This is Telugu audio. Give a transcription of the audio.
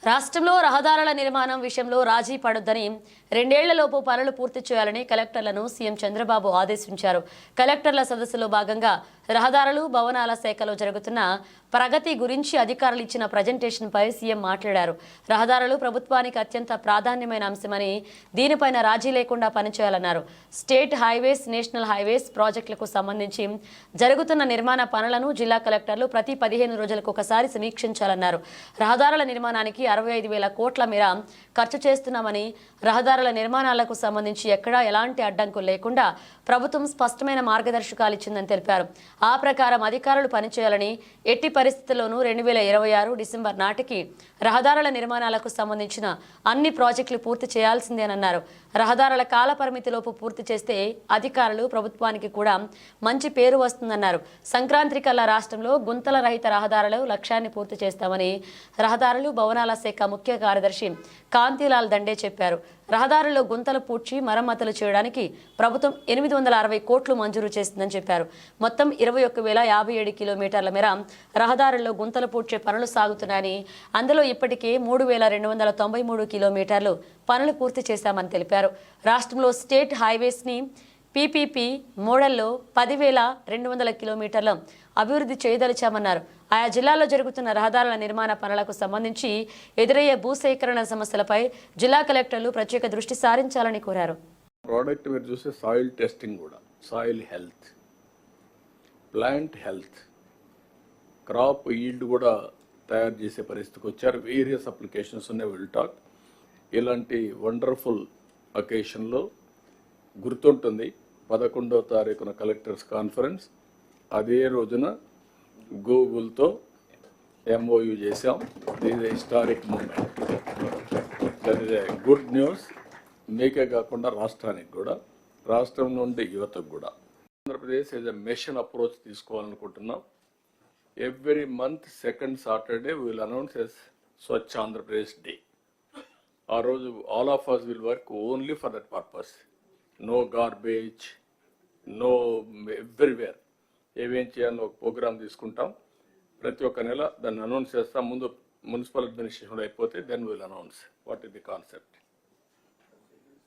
రాష్ట్రంలో రహదారుల నిర్మాణం విషయంలో రాజీ పడొద్దని 2 ఏళ్లలోపు పనులు పూర్తి చేయాలని కలెక్టర్లను సీఎం చంద్రబాబు ఆదేశించారు. కలెక్టర్ల సదస్సులో భాగంగా రహదారులు భవనాల శాఖలో జరుగుతున్న ప్రగతి గురించి అధికారులు ఇచ్చిన ప్రజెంటేషన్పై సీఎం మాట్లాడారు. రహదారులు ప్రభుత్వానికి అత్యంత ప్రాధాన్యమైన అంశమని దీనిపైన రాజీ లేకుండా పనిచేయాలన్నారు. స్టేట్ హైవేస్, నేషనల్ హైవేస్ ప్రాజెక్టులకు సంబంధించి జరుగుతున్న నిర్మాణ పనులను జిల్లా కలెక్టర్లు ప్రతి 15 రోజులకు ఒకసారి సమీక్షించాలన్నారు. రహదారుల నిర్మాణానికి 65,000 కోట్ల మేర ఖర్చు చేస్తున్నామని, రహదారుల నిర్మాణాలకు సంబంధించి ఎక్కడా ఎలాంటి అడ్డంకులు లేకుండా ప్రభుత్వం స్పష్టమైన మార్గదర్శకాలు ఇచ్చిందని తెలిపారు. ఆ ప్రకారం అధికారులు పనిచేయాలని, ఎట్టి పరిస్థితుల్లోనూ 2026 డిసెంబర్ నాటికి రహదారుల నిర్మాణాలకు సంబంధించిన అన్ని ప్రాజెక్టులు పూర్తి చేయాల్సిందేనన్నారు. రహదారుల కాల పరిమితిలోపు పూర్తి చేస్తే అధికారులు, ప్రభుత్వానికి కూడా మంచి పేరు వస్తుందన్నారు. సంక్రాంతి కల్లా రాష్ట్రంలో గుంతల రహిత రహదారుల లక్ష్యాన్ని పూర్తి చేస్తామని రహదారులు భవనాల శాఖ ముఖ్య కార్యదర్శి కాంతిలాల్ దండే చెప్పారు. రహదారుల్లో గుంతలు పూడ్చి మరమ్మతులు చేయడానికి ప్రభుత్వం 860 కోట్లు మంజూరు చేసిందని చెప్పారు. మొత్తం 21,057 కిలోమీటర్ల మేర రహదారుల్లో గుంతలు పూడ్చే పనులు సాగుతున్నాయని, అందులో ఇప్పటికే 3,293 కిలోమీటర్లు పనులు పూర్తి చేశామని తెలిపారు. రాష్ట్రంలో స్టేట్ హైవేస్ ని పీపీపీ మోడల్లో 10,200 కిలోమీటర్ల అభివృద్ధి చేయదలిచామన్నారు. ఆయా జిల్లాల్లో జరుగుతున్న రహదారుల నిర్మాణ పనులకు సంబంధించి ఎదురయ్యే భూసేకరణ సమస్యలపై జిల్లా కలెక్టర్లు ప్రత్యేక దృష్టి సారించాలని కోరారు. ప్రోడక్ట్ మీరు చూసే సాయిల్ టెస్టింగ్ కూడా, soil health, plant health, crop yield కూడా తయారు చేసే పరిస్థితికి వచ్చారు. వేరియస్ అప్లికేషన్స్ ఉన్నాయి. విల్ టాక్ ఇలాంటి వండర్ఫుల్ అకేషన్లో గుర్తుంటుంది 11వ తారీఖున కలెక్టర్స్ కాన్ఫరెన్స్. అదే రోజున గూగుల్తో MOU చేశాం. This is historic moment. That is a good news. మీకే కాకుండా రాష్ట్రానికి కూడా, రాష్ట్రం నుండి యువతకు కూడా. Andhra Pradesh is a mission approach తీసుకోవాలనుకుంటున్నాం. Every month second Saturday will announce as Swachh Andhra Pradesh day. ఆ రోజు all of us will work only for that purpose. No garbage, no everywhere. ఏమేం చేయాలని ఒక ప్రోగ్రామ్ తీసుకుంటాం. ప్రతి ఒక్క నెల దాన్ని అనౌన్స్ చేస్తాం. ముందు మున్సిపల్ అడ్మినిస్ట్రేషన్ అయిపోతే then will announce what is the concept.